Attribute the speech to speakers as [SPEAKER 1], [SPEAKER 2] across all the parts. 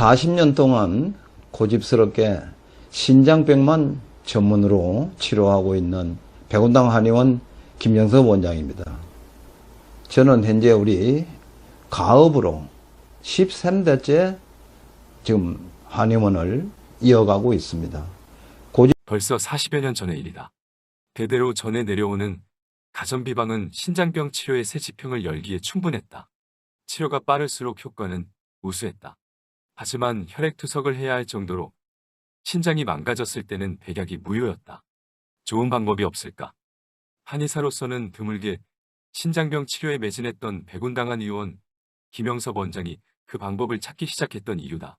[SPEAKER 1] 40년 동안 고집스럽게 신장병만 전문으로 치료하고 있는 백운당 한의원 김영섭 원장입니다. 저는 현재 우리 가업으로 13대째 지금 한의원을 이어가고 있습니다.
[SPEAKER 2] 벌써 40여 년 전의 일이다. 대대로 전해 내려오는 가전비방은 신장병 치료의 새 지평을 열기에 충분했다. 치료가 빠를수록 효과는 우수했다. 하지만 혈액투석을 해야 할 정도로 신장이 망가졌을 때는 백약이 무효였다. 좋은 방법이 없을까? 한의사로서는 드물게 신장병 치료에 매진했던 백운당 한의원 김영섭 원장이 그 방법을 찾기 시작했던 이유다.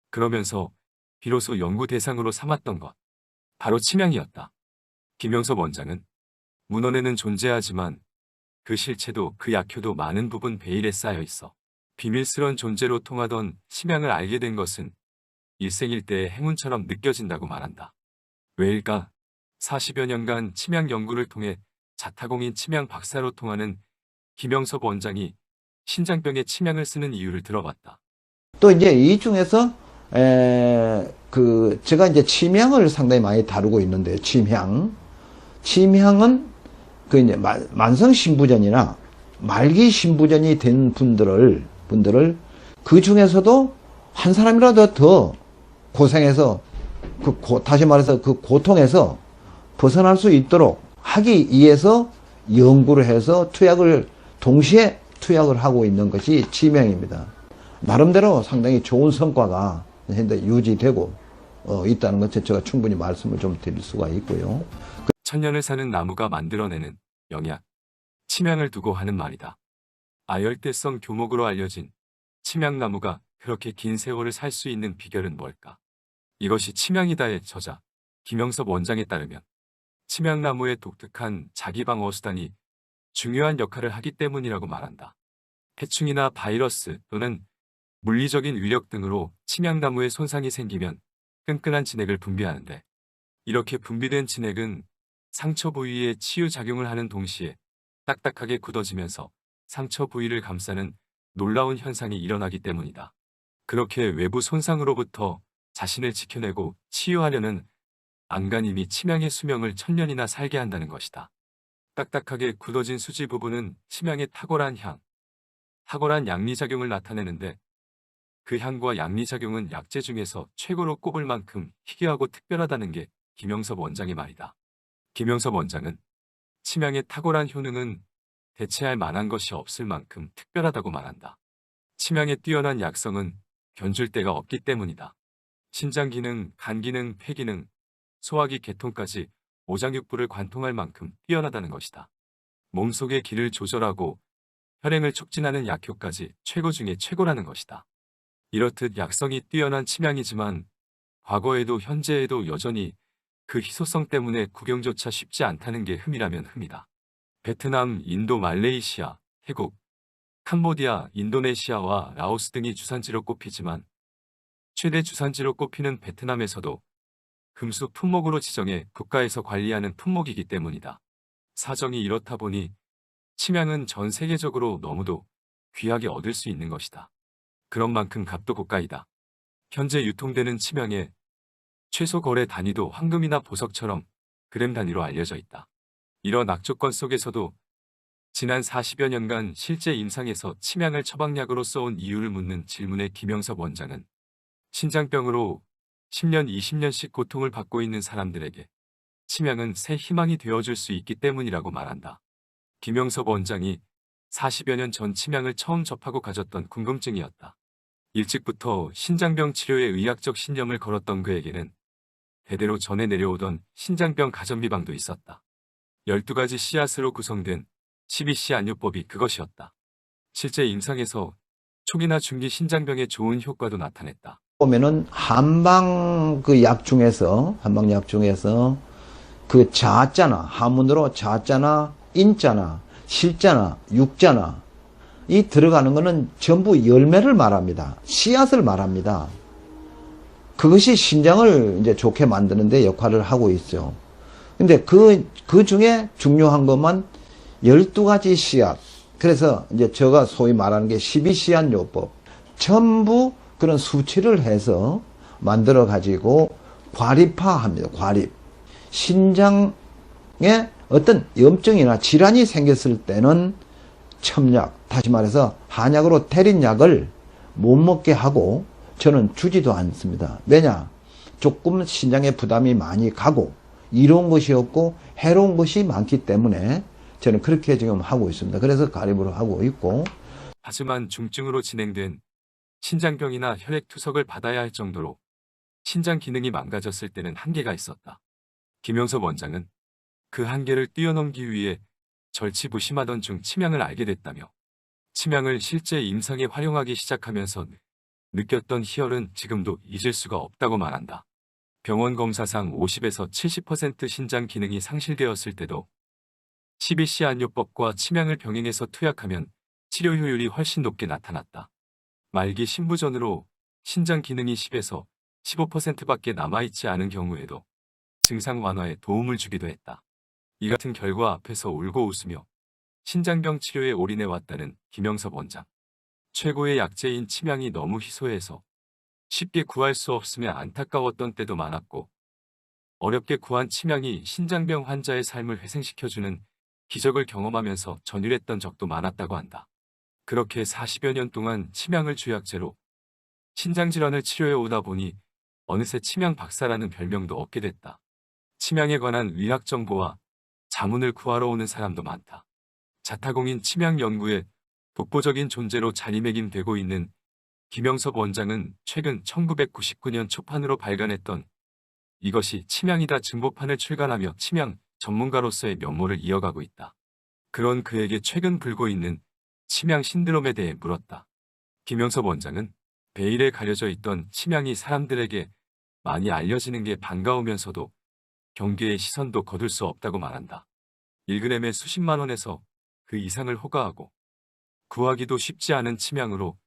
[SPEAKER 2] 그러면서 비로소 연구 대상으로 삼았던 것, 바로 침향이었다. 김영섭 원장은 문헌에는 존재하지만 그 실체도 그 약효도 많은 부분 베일에 쌓여 있어 비밀스런 존재로 통하던 침향을 알게 된 것은 일생일대의 행운처럼 느껴진다고 말한다. 왜일까? 40여 년간 침향 연구를 통해 자타공인 침향 박사로 통하는 김영섭 원장이 신장병에 침향을 쓰는 이유를 들어봤다.
[SPEAKER 1] 또 이제 이 중에서 제가 이제 침향을 상당히 많이 다루고 있는데, 침향은 그 이제 만성 신부전이나 말기 신부전이 된 분들을 그 중에서도 한 사람이라도 더 고생해서 다시 말해서 그 고통에서 벗어날 수 있도록 하기 위해서 연구를 해서 동시에 투약을 하고 있는 것이 침향입니다. 나름대로 상당히 좋은 성과가 현재 유지되고 있다는 것을 제가 충분히 말씀을 좀 드릴 수가 있고요.
[SPEAKER 2] 천년을 사는 나무가 만들어내는 영약, 침향을 두고 하는 말이다. 아열대성 교목으로 알려진 침향나무가 그렇게 긴 세월을 살 수 있는 비결은 뭘까? 이것이 침향이다의 저자 김영섭 원장에 따르면 침향나무의 독특한 자기방어 수단이 중요한 역할을 하기 때문이라고 말한다. 해충이나 바이러스 또는 물리적인 위력 등으로 침향나무에 손상이 생기면 끈끈한 진액을 분비하는데, 이렇게 분비된 진액은 상처 부위에 치유작용을 하는 동시에 딱딱하게 굳어지면서 상처 부위를 감싸는 놀라운 현상이 일어나기 때문이다. 그렇게 외부 손상으로부터 자신을 지켜내고 치유하려는 안간힘이 침향의 수명을 1000년이나 살게 한다는 것이다. 딱딱하게 굳어진 수지 부분은 침향의 탁월한 양리작용을 나타내는데, 그 향과 양리작용은 약재 중에서 최고로 꼽을 만큼 희귀하고 특별하다는 게 김영섭 원장의 말이다. 김영섭 원장은 침향의 탁월한 효능은 대체할 만한 것이 없을 만큼 특별하다고 말한다. 침향의 뛰어난 약성은 견줄 데가 없기 때문이다. 신장 기능, 간 기능, 폐 기능, 소화기 개통까지 오장육부를 관통할 만큼 뛰어나다는 것이다. 몸속의 기를 조절하고 혈행을 촉진하는 약효까지 최고 중에 최고라는 것이다. 이렇듯 약성이 뛰어난 침향이지만 과거에도 현재에도 여전히 그 희소성 때문에 구경조차 쉽지 않다는 게 흠이라면 흠이다. 베트남, 인도, 말레이시아, 태국, 캄보디아, 인도네시아와 라오스 등이 주산지로 꼽히지만 최대 주산지로 꼽히는 베트남에서도 금수 품목으로 지정해 국가에서 관리하는 품목이기 때문이다. 사정이 이렇다 보니 침향은 전 세계적으로 너무도 귀하게 얻을 수 있는 것이다. 그런 만큼 값도 고가이다. 현재 유통되는 침향의 최소 거래 단위도 황금이나 보석처럼 그램 단위로 알려져 있다. 이런 악조건 속에서도 지난 40여 년간 실제 임상에서 침향을 처방약으로 써온 이유를 묻는 질문에 김영섭 원장은 신장병으로 10년, 20년씩 고통을 받고 있는 사람들에게 침향은 새 희망이 되어줄 수 있기 때문이라고 말한다. 김영섭 원장이 40여 년 전 침향을 처음 접하고 가졌던 궁금증이었다. 일찍부터 신장병 치료에 의학적 신념을 걸었던 그에게는 대대로 전해 내려오던 신장병 가전비방도 있었다. 12가지 씨앗으로 구성된 12씨 안요법이 그것이었다. 실제 임상에서 초기나 중기 신장병에 좋은 효과도 나타냈다.
[SPEAKER 1] 보면은 한방약 중에서 그 자자나 한문으로 자자나 인자나 실자나 육자나 이 들어가는 것은 전부 열매를 말합니다. 씨앗을 말합니다. 그것이 신장을 이제 좋게 만드는 데 역할을 하고 있죠. 근데 그 중에 중요한 것만 12가지 씨앗. 그래서 이제 제가 소위 말하는 게 12씨앗 요법. 전부 그런 수치를 해서 만들어 가지고 과립화합니다. 과립. 신장에 어떤 염증이나 질환이 생겼을 때는 첨약, 다시 말해서 한약으로 때린 약을 못 먹게 하고 저는 주지도 않습니다. 왜냐? 조금 신장에 부담이 많이 가고 이로운 것이 없고 해로운 것이 많기 때문에 저는 그렇게 지금 하고 있습니다. 그래서 가립으로 하고 있고.
[SPEAKER 2] 하지만 중증으로 진행된 신장병이나 혈액투석을 받아야 할 정도로 신장 기능이 망가졌을 때는 한계가 있었다. 김영섭 원장은 그 한계를 뛰어넘기 위해 절치부심하던 중 침양을 알게 됐다며 침양을 실제 임상에 활용하기 시작하면서 느꼈던 희열은 지금도 잊을 수가 없다고 말한다. 병원 검사상 50에서 70% 신장 기능이 상실되었을 때도 CBC 안요법과 침양을 병행해서 투약하면 치료 효율이 훨씬 높게 나타났다. 말기 신부전으로 신장 기능이 10에서 15%밖에 남아있지 않은 경우에도 증상 완화에 도움을 주기도 했다. 이 같은 결과 앞에서 울고 웃으며 신장병 치료에 올인해왔다는 김영섭 원장. 최고의 약재인 침양이 너무 희소해서 쉽게 구할 수 없으며 안타까웠던 때도 많았고 어렵게 구한 침양이 신장병 환자의 삶을 회생시켜주는 기적을 경험하면서 전율했던 적도 많았다고 한다. 그렇게 40여 년 동안 침양을 주약재로 신장질환을 치료해 오다 보니 어느새 침양 박사라는 별명도 얻게 됐다. 침양에 관한 의학 정보와 자문을 구하러 오는 사람도 많다. 자타공인 침양 연구에 독보적인 존재로 자리매김되고 있는 김영섭 원장은 최근 1999년 초판으로 발간했던 이것이 침양이다 증보판을 출간하며 침양 전문가로서의 면모를 이어가고 있다. 그런 그에게 최근 불고 있는 침양 신드롬에 대해 물었다. 김영섭 원장은 베일에 가려져 있던 침양이 사람들에게 많이 알려지는 게 반가우면서도 경계의 시선도 거둘 수 없다고 말한다. 1g에 수십만 원에서 그 이상을 호가하고 구하기도 쉽지 않은 침양으로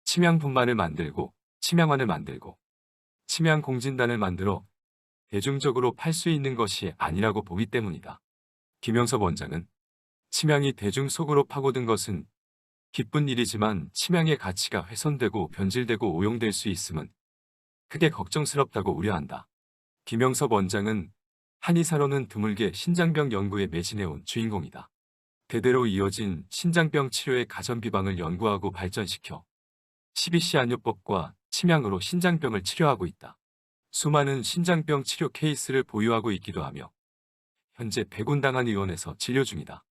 [SPEAKER 2] 침양분만을 만들고 침양환을 만들고 침양공진단을 만들어 대중적으로 팔 수 있는 것이 아니라고 보기 때문이다. 김영섭 원장은 침양이 대중 속으로 파고든 것은 기쁜 일이지만 침양의 가치가 훼손되고 변질되고 오용될 수 있음은 크게 걱정스럽다고 우려한다. 김영섭 원장은 한의사로는 드물게 신장병 연구에 매진해온 주인공이다. 대대로 이어진 신장병 치료의 가전비방을 연구하고 발전시켜 CBC 안요법과 침양으로 신장병을 치료하고 있다. 수많은 신장병 치료 케이스를 보유하고 있기도 하며 현재 백운당한 의원에서 진료 중이다.